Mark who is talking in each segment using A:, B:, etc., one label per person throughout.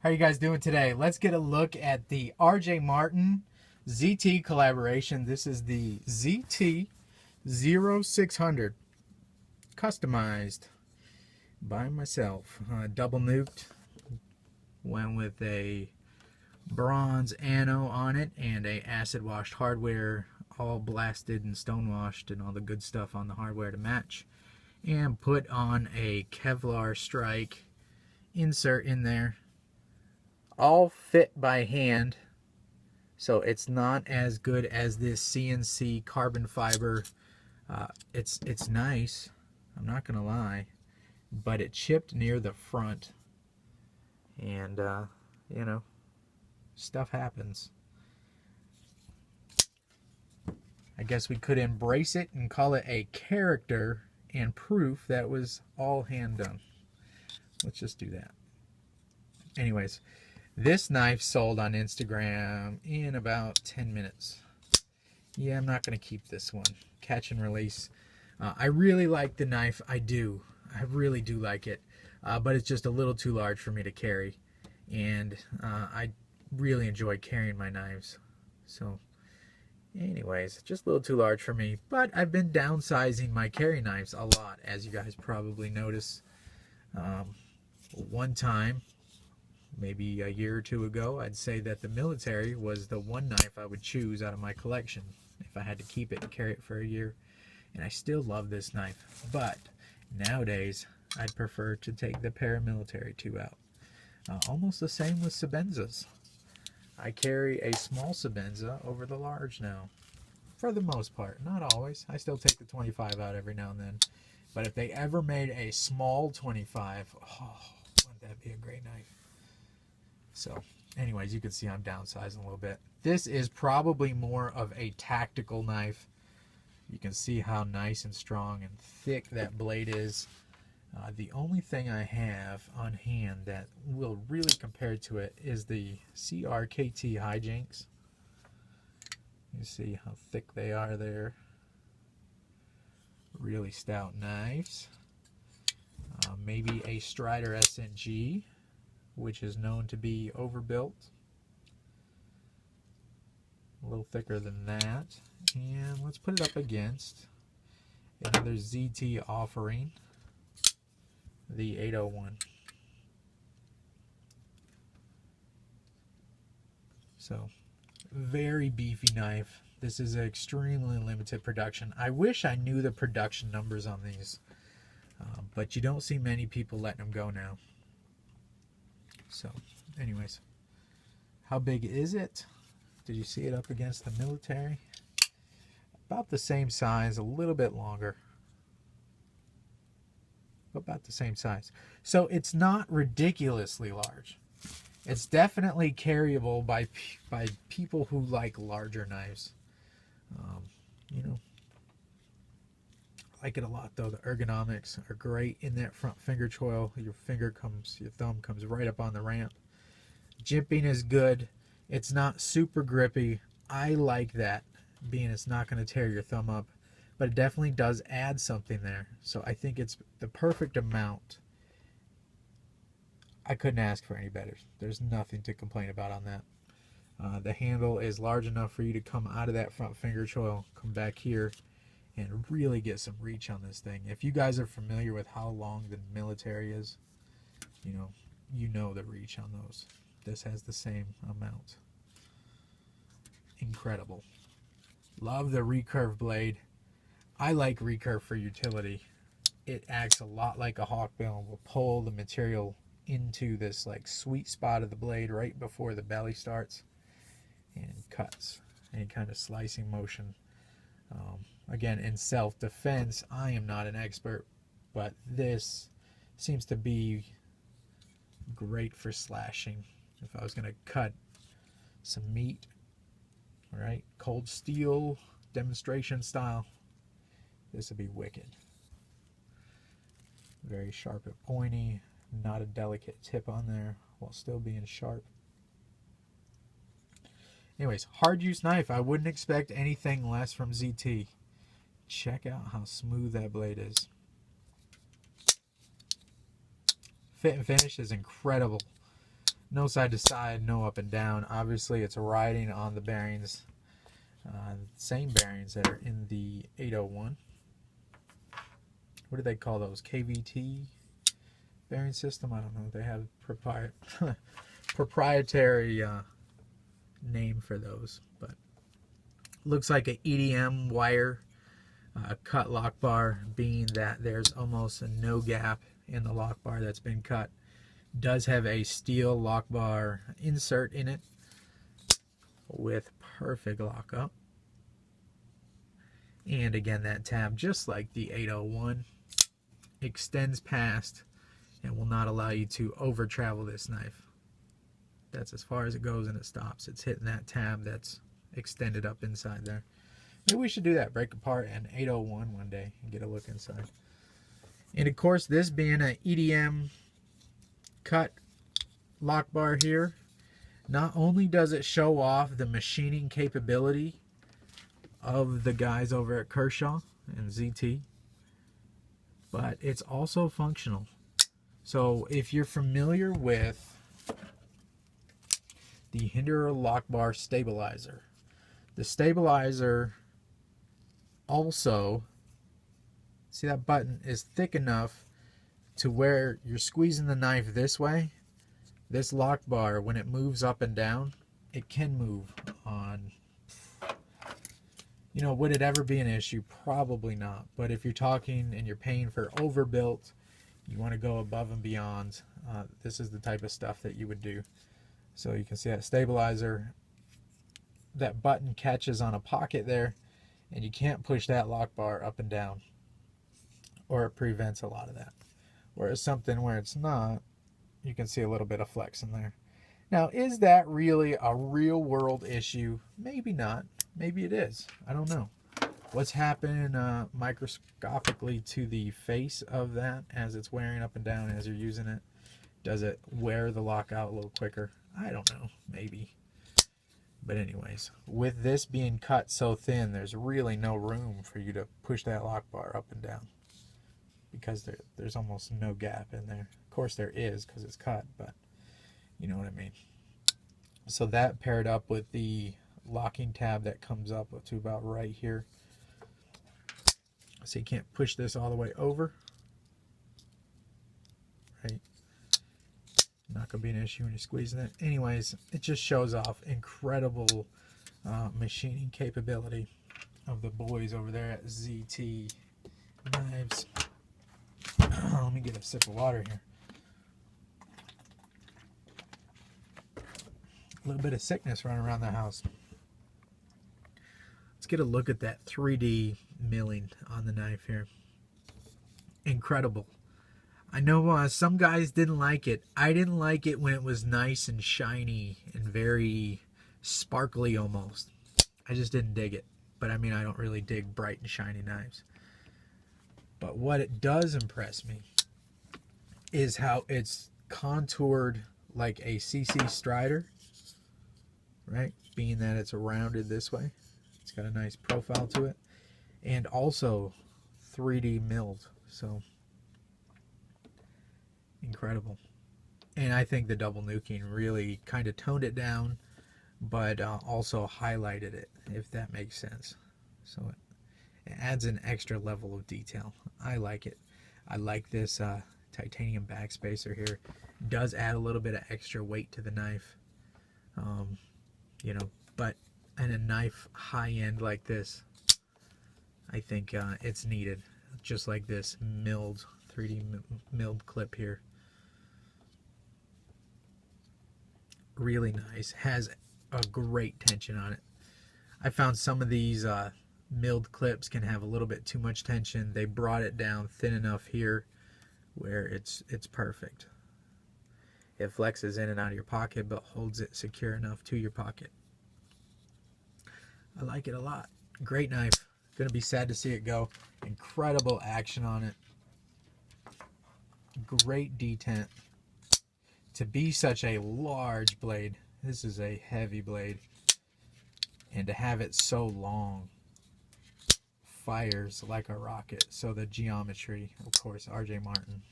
A: How are you guys doing today? Let's get a look at the RJ Martin ZT collaboration. This is the ZT 0600, customized by myself. Double nuked. Went with a bronze ano on it and a acid washed hardware, all blasted and stonewashed and all the good stuff on the hardware to match. And put on a Kevlar strike insert in there. All fit by hand, so it's not as good as this CNC carbon fiber. It's nice, I'm not gonna lie, but it chipped near the front, and you know, stuff happens. I guess we could embrace it and call it a character and proof that was all hand done. Let's just do that. Anyways, this knife sold on Instagram in about 10 minutes. Yeah, I'm not going to keep this one. Catch and release. I really like the knife. I do. I really do like it. But it's just a little too large for me to carry. And I really enjoy carrying my knives. So, anyways, just a little too large for me. But I've been downsizing my carry knives a lot, as you guys probably notice. One time, maybe a year or two ago, I'd say that the military was the one knife I would choose out of my collection if I had to keep it and carry it for a year. And I still love this knife, but nowadays I'd prefer to take the paramilitary 2 out. Almost the same with Sebenzas. I carry a small Sebenza over the large now, for the most part. Not always. I still take the 25 out every now and then. But if they ever made a small 25, oh, wouldn't that be a great knife? So, anyways, you can see I'm downsizing a little bit. This is probably more of a tactical knife. You can see how nice and strong and thick that blade is. The only thing I have on hand that will really compare to it is the CRKT Hijinks. You see how thick they are there. Really stout knives. Maybe a Strider SNG, which is known to be overbuilt. A little thicker than that. And let's put it up against another ZT offering, the 801. So, very beefy knife. This is an extremely limited production. I wish I knew the production numbers on these, but you don't see many people letting them go now. So, anyways, how big is it? Did you see it up against the military? About the same size, a little bit longer. About the same size. So it's not ridiculously large. It's definitely carryable by people who like larger knives. You know, I like it a lot though. The ergonomics are great in that front finger choil. Your thumb comes right up on the ramp. Jimping is good. It's not super grippy. I like that, being it's not going to tear your thumb up, but it definitely does add something there. So I think it's the perfect amount. I couldn't ask for any better. There's nothing to complain about on that. The handle is large enough for you to come out of that front finger choil, come back here, and really get some reach on this thing. If you guys are familiar with how long the military is, you know the reach on those. This has the same amount. Incredible. Love the recurve blade. I like recurve for utility. It acts a lot like a hawkbill and will pull the material into this like sweet spot of the blade right before the belly starts and cuts. Any kind of slicing motion. Again, in self-defense, I am not an expert, but this seems to be great for slashing. If I was going to cut some meat, right, cold steel demonstration style, this would be wicked. Very sharp and pointy, not a delicate tip on there while still being sharp. Anyways, hard use knife. I wouldn't expect anything less from ZT. Check out how smooth that blade is. Fit and finish is incredible. No side to side, no up and down. Obviously, it's riding on the bearings, same bearings that are in the 801. What do they call those? KVT bearing system? I don't know. They have proprietary name for those, but looks like a EDM wire cut lock bar, being that there's almost no gap in the lock bar that's been cut. Does have a steel lock bar insert in it with perfect lockup. And again, that tab, just like the 801, extends past and will not allow you to over travel this knife. That's as far as it goes, and it stops. It's hitting that tab that's extended up inside there. Maybe we should do that, break apart an 801 one day and get a look inside. And of course, this being an EDM cut lock bar here, not only does it show off the machining capability of the guys over at Kershaw and ZT, but it's also functional. So if you're familiar with the Hinderer lock bar stabilizer, the stabilizer also, see that button is thick enough to where you're squeezing the knife this way. This lock bar, when it moves up and down, it can move on. You know, would it ever be an issue? Probably not. But if you're talking and you're paying for overbuilt, you want to go above and beyond, this is the type of stuff that you would do. So you can see that stabilizer, that button catches on a pocket there, and you can't push that lock bar up and down, or it prevents a lot of that. Whereas something where it's not, you can see a little bit of flex in there. Now, is that really a real world issue? Maybe not. Maybe it is. I don't know. What's happening microscopically to the face of that as it's wearing up and down as you're using it? Does it wear the lock out a little quicker? I don't know. Maybe. But anyways, with this being cut so thin, there's really no room for you to push that lock bar up and down, because there's almost no gap in there. Of course there is, because it's cut, but you know what I mean. So that paired up with the locking tab that comes up to about right here. So you can't push this all the way over. Right? Not going to be an issue when you're squeezing it. Anyways, it just shows off incredible machining capability of the boys over there at ZT Knives. Let me get a sip of water here. A little bit of sickness running around the house. Let's get a look at that 3D milling on the knife here. Incredible. I know some guys didn't like it. I didn't like it when it was nice and shiny and very sparkly almost. I just didn't dig it. But I mean, I don't really dig bright and shiny knives. But what it does impress me is how it's contoured like a CC Strider, right? Being that it's rounded this way. It's got a nice profile to it. And also 3D milled. So incredible. And I think the double nuking really kind of toned it down, but also highlighted it, if that makes sense. So it adds an extra level of detail. I like it. I like this titanium backspacer here. Does add a little bit of extra weight to the knife. You know, but in a knife high end like this, I think it's needed. Just like this milled 3D milled clip here. Really nice. Has a great tension on it. I found some of these milled clips can have a little bit too much tension. They brought it down thin enough here where it's perfect. It flexes in and out of your pocket, but holds it secure enough to your pocket. I like it a lot. Great knife. Gonna be sad to see it go. Incredible action on it. Great detent. To be such a large blade, this is a heavy blade, and to have it so long, fires like a rocket. So the geometry, of course, RJ Martin,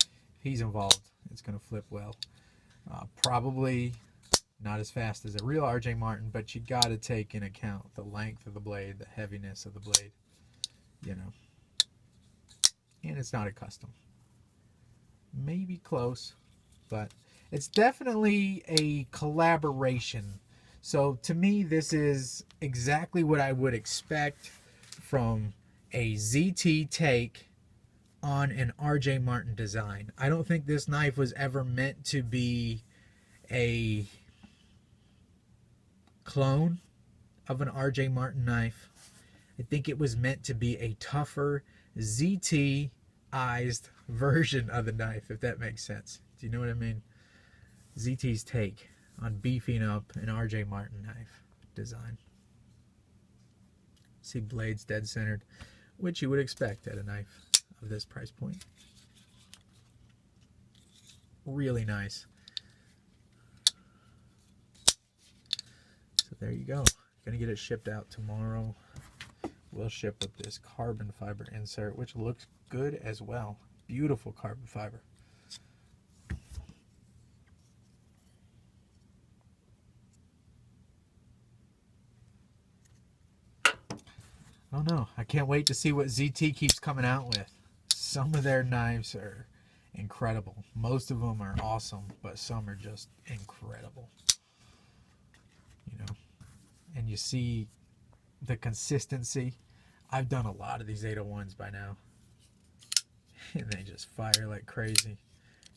A: if he's involved, it's going to flip well. Probably not as fast as a real R.J. Martin, but you got to take in account the length of the blade, the heaviness of the blade, you know. And it's not a custom. Maybe close, but it's definitely a collaboration. So to me, this is exactly what I would expect from a ZT take on an R.J. Martin design. I don't think this knife was ever meant to be a clone of an R.J. Martin knife. I think it was meant to be a tougher, ZT-ized version of the knife, if that makes sense. Do you know what I mean? ZT's take on beefing up an R.J. Martin knife design. See blades dead centered, which you would expect at a knife of this price point. Really nice. So there you go. Gonna get it shipped out tomorrow. We'll ship with this carbon fiber insert, which looks good as well. Beautiful carbon fiber. I don't know. I can't wait to see what ZT keeps coming out with. Some of their knives are incredible. Most of them are awesome, but some are just incredible. You know, and you see the consistency. I've done a lot of these 801s by now, and they just fire like crazy.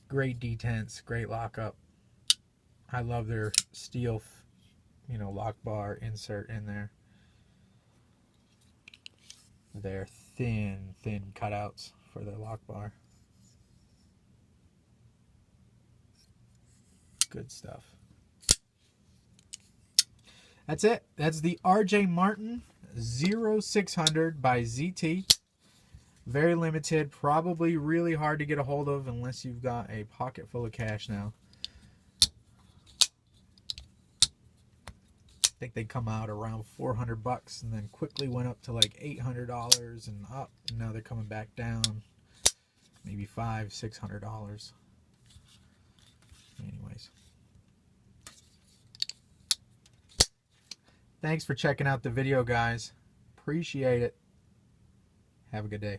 A: Great detents, great lockup. I love their steel, you know, lock bar insert in there. They're thin cutouts for their lock bar. Good stuff. That's it. That's the R.J. Martin 0600 by ZT. Very limited. Probably really hard to get a hold of unless you've got a pocket full of cash now. I think they come out around 400 bucks and then quickly went up to like $800 and up. And now they're coming back down. Maybe $500-600. Anyways. Thanks for checking out the video, guys. Appreciate it. Have a good day.